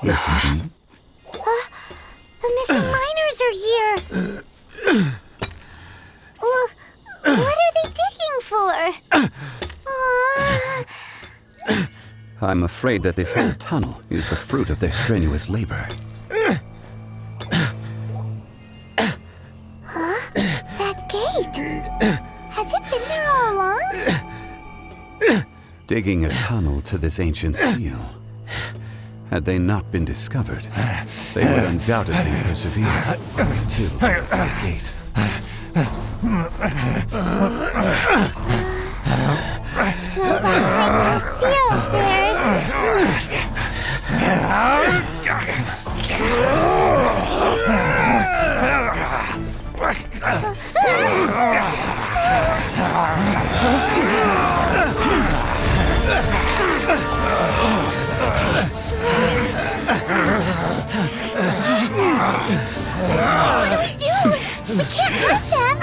Listen. The missing miners are here. What are they digging for? I'm afraid that this whole tunnel is the fruit of their strenuous labor. That gate. Has it been there all along? Digging a tunnel to this ancient seal. Had they not been discovered, they would undoubtedly persevere till the gate. So behind the seal there's... What do we do? We can't hurt them!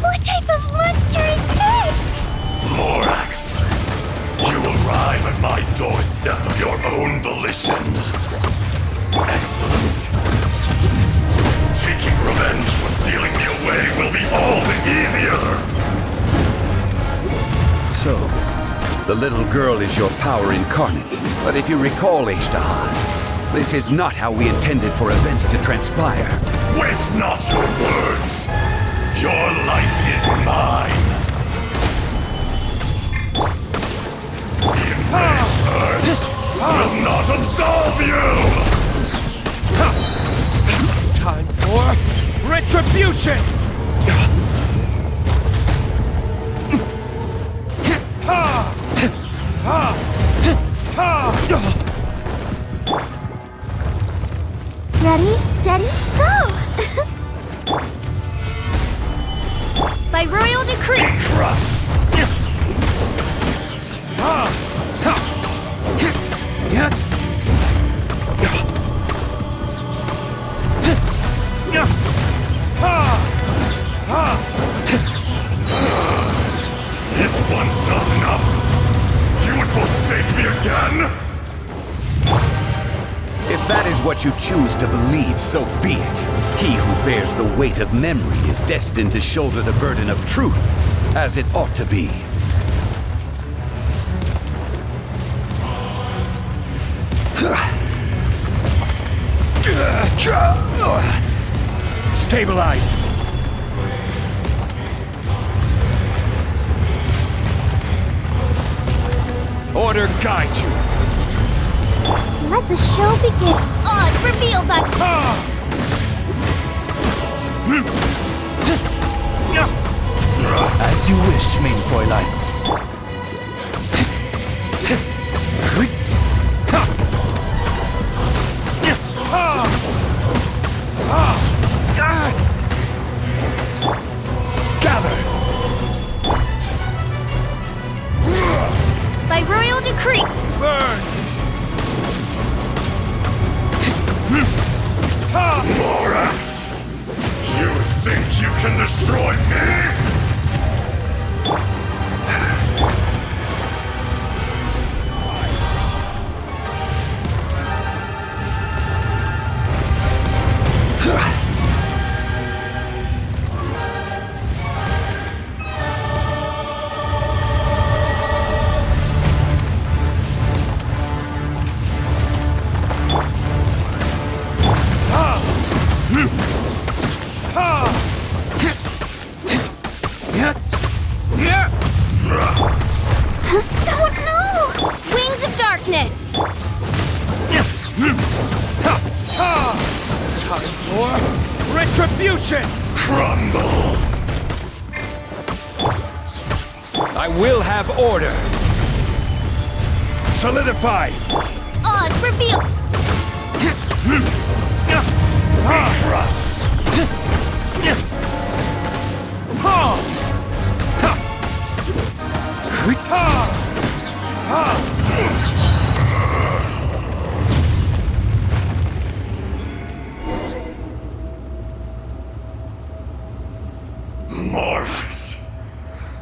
What type of monster is this? Morax, you arrive at my doorstep of your own volition. Excellent. Taking revenge for sealing me away will be all the easier. So, the little girl is your power incarnate. But if you recall, Azhdaha, this is not how we intended for events to transpire. Waste not your words. Your life is mine. The enraged Earth will not absolve you! Time for retribution! Ready, steady, go! By royal decree! Trust! This one's not enough! You would forsake me again? If that is what you choose to believe, so be it. He who bears the weight of memory is destined to shoulder the burden of truth, as it ought to be. Stabilize! Order guide you! Let the show begin. Oz, reveal that! As you wish, main Fräulein. Gather! By royal decree! Burn! Morax! You think you can destroy me? Oh no! Wings of darkness! weakness! Time for retribution! Crumble! I will have order! Solidify! Odds reveal! Crushed! Morax,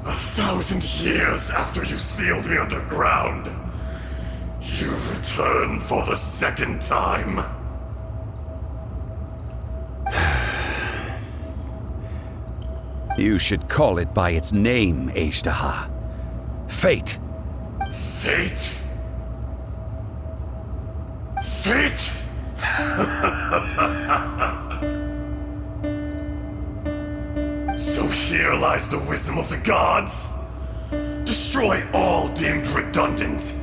1,000 years after you sealed me underground, you return for the second time. You should call it by its name, Azhdaha. Fate. Fate? Fate? So here lies the wisdom of the gods. Destroy all deemed redundant.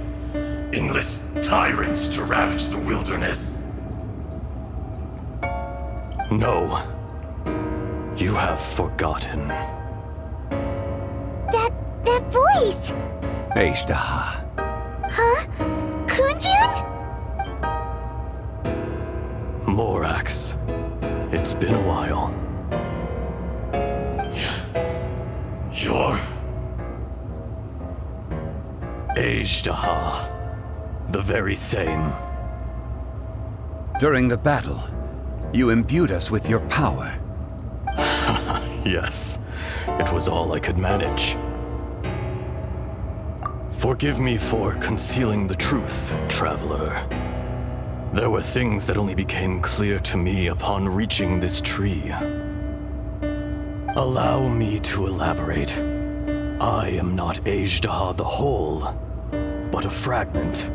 Enlist tyrants to ravage the wilderness. No. You have forgotten. That voice! Azhdaha. Huh? Kunjun? Morax. It's been a while. You're... Azhdaha. The very same. During the battle, you imbued us with your power. Yes, it was all I could manage. Forgive me for concealing the truth, traveler. There were things that only became clear to me upon reaching this tree. Allow me to elaborate. I am not Azhdaha the whole, but a fragment.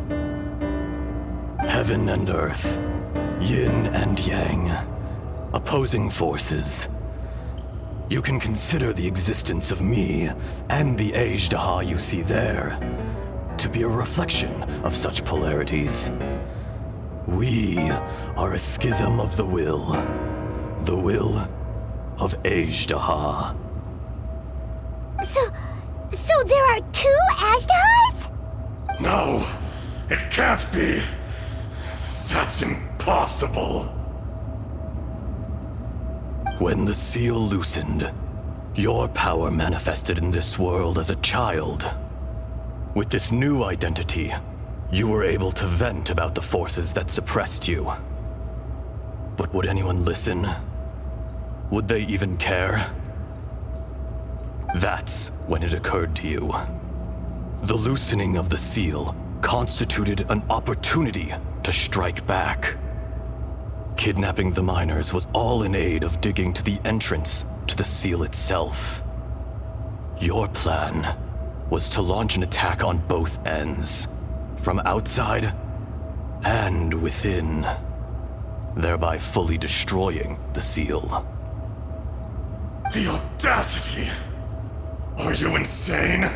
Heaven and earth, yin and yang, opposing forces. You can consider the existence of me and the Azhdaha you see there to be a reflection of such polarities. We are a schism of the will of Azhdaha. So there are two Azhdahas? No, it can't be. That's impossible. When the seal loosened, your power manifested in this world as a child. With this new identity, you were able to vent about the forces that suppressed you. But would anyone listen? Would they even care? That's when it occurred to you. The loosening of the seal constituted an opportunity to strike back. Kidnapping the miners was all in aid of digging to the entrance to the seal itself. Your plan was to launch an attack on both ends, from outside and within, thereby fully destroying the seal. The audacity! Are you insane?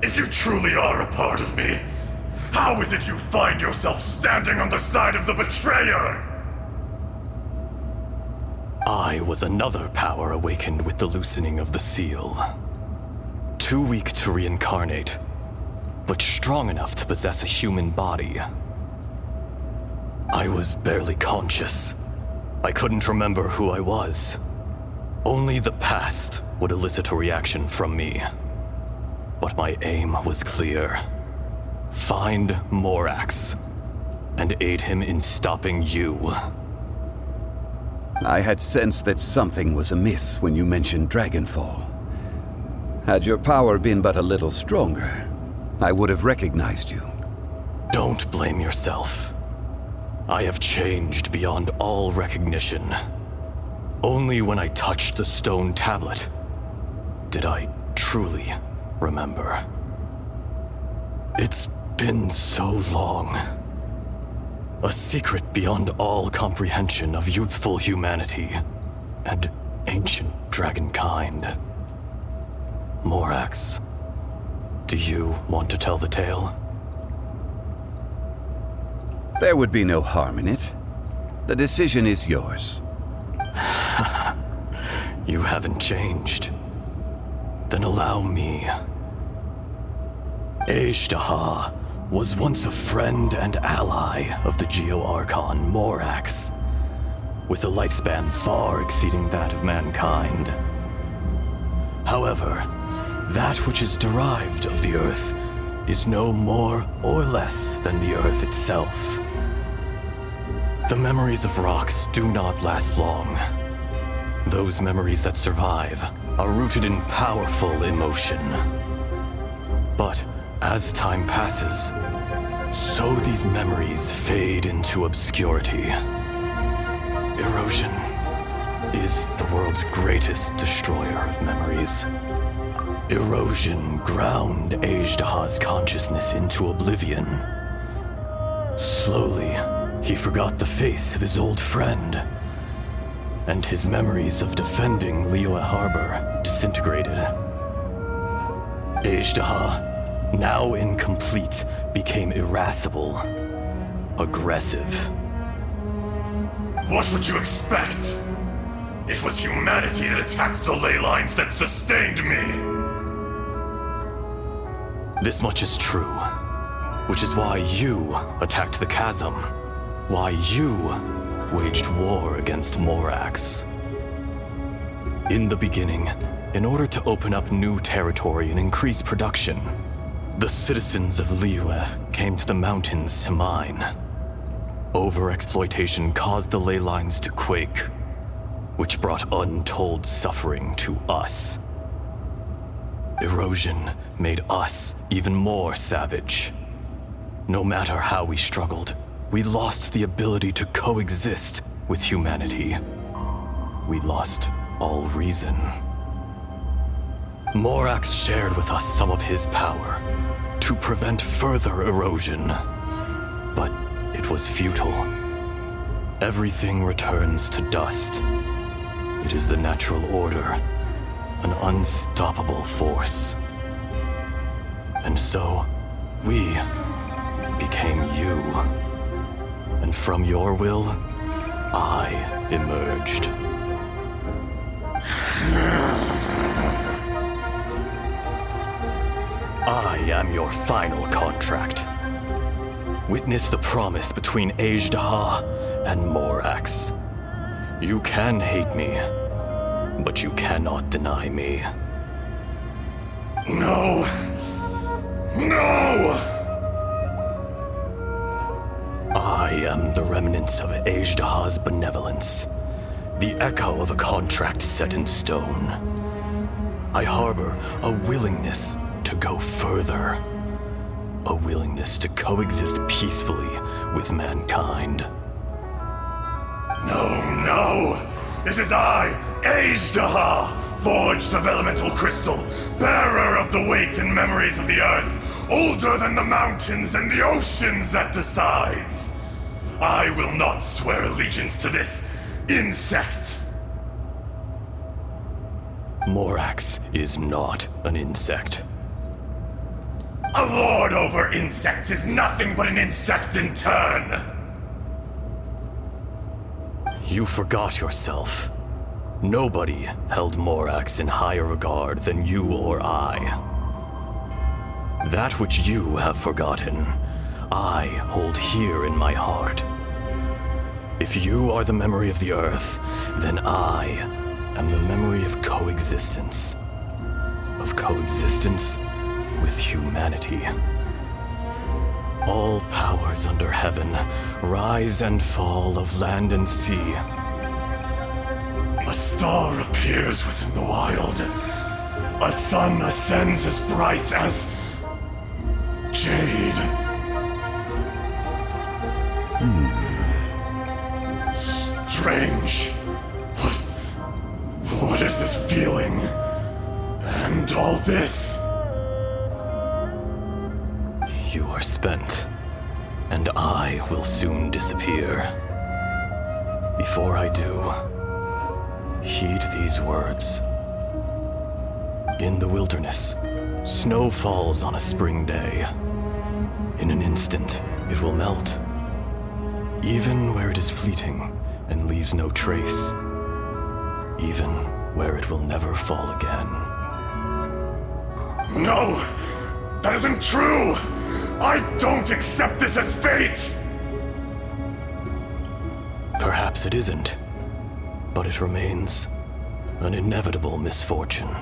If you truly are a part of me, how is it you find yourself standing on the side of the betrayer? I was another power awakened with the loosening of the seal. Too weak to reincarnate, but strong enough to possess a human body. I was barely conscious. I couldn't remember who I was. Only the past would elicit a reaction from me. But my aim was clear. Find Morax, and aid him in stopping you. I had sensed that something was amiss when you mentioned Dragonfall. Had your power been but a little stronger, I would have recognized you. Don't blame yourself. I have changed beyond all recognition. Only when I touched the stone tablet did I truly remember. It's been so long. A secret beyond all comprehension of youthful humanity and ancient dragonkind. Morax, do you want to tell the tale? There would be no harm in it. The decision is yours. You haven't changed. Then allow me. Azhdaha was once a friend and ally of the Geo-Archon Morax, with a lifespan far exceeding that of mankind. However, that which is derived of the Earth is no more or less than the Earth itself. The memories of rocks do not last long. Those memories that survive are rooted in powerful emotion. But as time passes, so these memories fade into obscurity. Erosion is the world's greatest destroyer of memories. Erosion ground Azhdaha's consciousness into oblivion. Slowly, he forgot the face of his old friend, and his memories of defending Liyue Harbor disintegrated. Azhdaha, now incomplete, became irascible, aggressive. What would you expect? It was humanity that attacked the ley lines that sustained me. This much is true, which is why you attacked the chasm, why you waged war against Morax. In the beginning, in order to open up new territory and increase production, the citizens of Liyue came to the mountains to mine. Overexploitation caused the ley lines to quake, which brought untold suffering to us. Erosion made us even more savage. No matter how we struggled, we lost the ability to coexist with humanity. We lost all reason. Morax shared with us some of his power to prevent further erosion, but it was futile. Everything returns to dust. It is the natural order, an unstoppable force. And so, we became you. And from your will, I emerged. I am your final contract. Witness the promise between Azhdaha and Morax. You can hate me, but you cannot deny me. No! No! I am the remnants of Azhdaha's benevolence, the echo of a contract set in stone. I harbor a willingness to go further, a willingness to coexist peacefully with mankind. No, no! It is I, Azhdaha, forged of elemental crystal, bearer of the weight and memories of the earth, older than the mountains and the oceans that decides. I will not swear allegiance to this insect. Morax is not an insect. A lord over insects is nothing but an insect in turn. You forgot yourself. Nobody held Morax in higher regard than you or I. That which you have forgotten, I hold here in my heart. If you are the memory of the Earth, then I am the memory of coexistence. Of coexistence with humanity. All powers under heaven, rise and fall of land and sea. A star appears within the wild. A sun ascends as bright as jade. Strange. What is this feeling? And all this? You are spent, and I will soon disappear. Before I do, heed these words. In the wilderness, snow falls on a spring day. In an instant, it will melt, Even where it is fleeting and leaves no trace. Even where it will never fall again. No! That isn't true! I don't accept this as fate! Perhaps it isn't, but it remains an inevitable misfortune.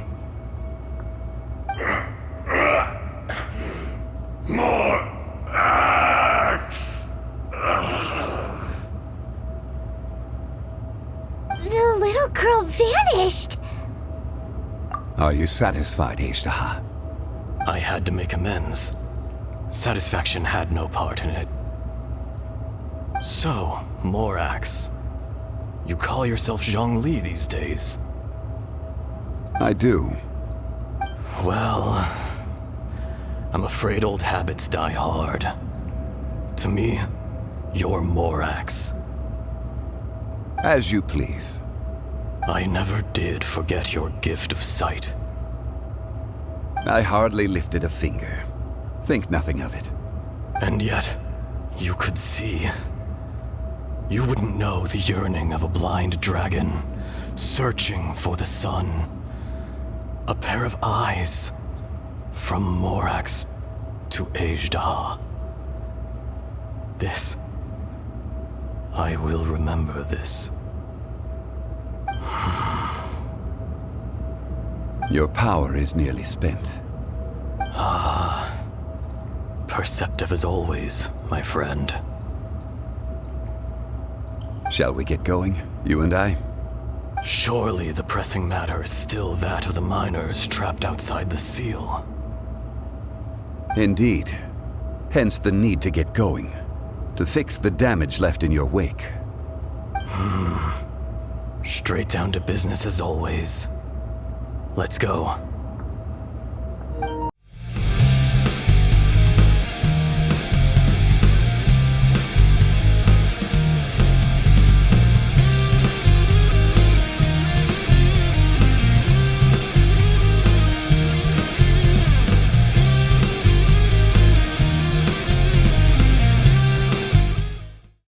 More axe! The little girl vanished! Are you satisfied, Azhdaha? I had to make amends. Satisfaction had no part in it. So, Morax, you call yourself Zhongli these days? I do. Well, I'm afraid old habits die hard. To me, you're Morax. As you please. I never did forget your gift of sight. I hardly lifted a finger. Think nothing of it. And yet, you could see. You wouldn't know the yearning of a blind dragon, searching for the sun. A pair of eyes, from Morax to Azhdaha. This. I will remember this. Your power is nearly spent. Perceptive as always, my friend. Shall we get going, you and I? Surely the pressing matter is still that of the miners trapped outside the seal. Indeed. Hence the need to get going. To fix the damage left in your wake. Straight down to business as always. Let's go.